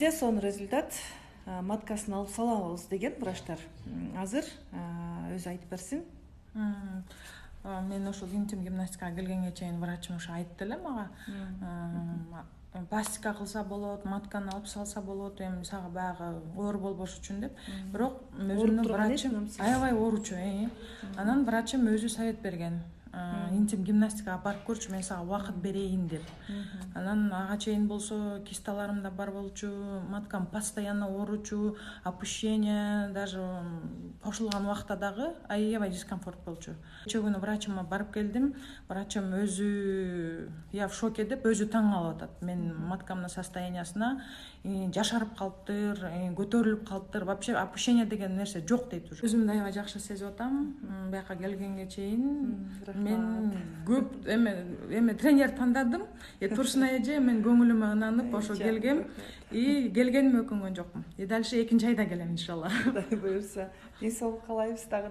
Son результат маткасын алып салабыз деген врачтар. Азыр өзү айтып берсин. Мен ошол интим гимнастикага келгенге чейин врачым ошо айтты эле мага. Пластика кылса болот, матканы алып салса болот, эми сага баягы оор болбош үчүн деп. Бирок өзүмдүн врачым аябай ооручу. Анан врачым өзү совет берген. Интим гимнастикага барып көрчү, мен сага убакыт берейин деп. Анан ага чейин болсо кисталарым да бар болчу, маткам постоянно ооручу, опущение, даже кошулган убакта дагы аябай дискомфорт болчу. Кечээ күнү врачыма барып келдим. Врачым өзү я в шоке деп өзү таң калып атат. Мен маткамдын состояниясына жашарып калыптыр, көтөрүлүп калыптыр. Вообще опущение деген нерсе жок дейт уже. Өзүмдү аябай жакшы сезип атам. Бияка келгенге чейин мен көп эме тренер тандадым. Турсуна эже мен көңүлүмө ынанып ошо келгем. Келгениме өкүнгөн жокмун. Дальше экинчи айда келем иншалла. Буюрса, ден соолук каалайбыз дагы.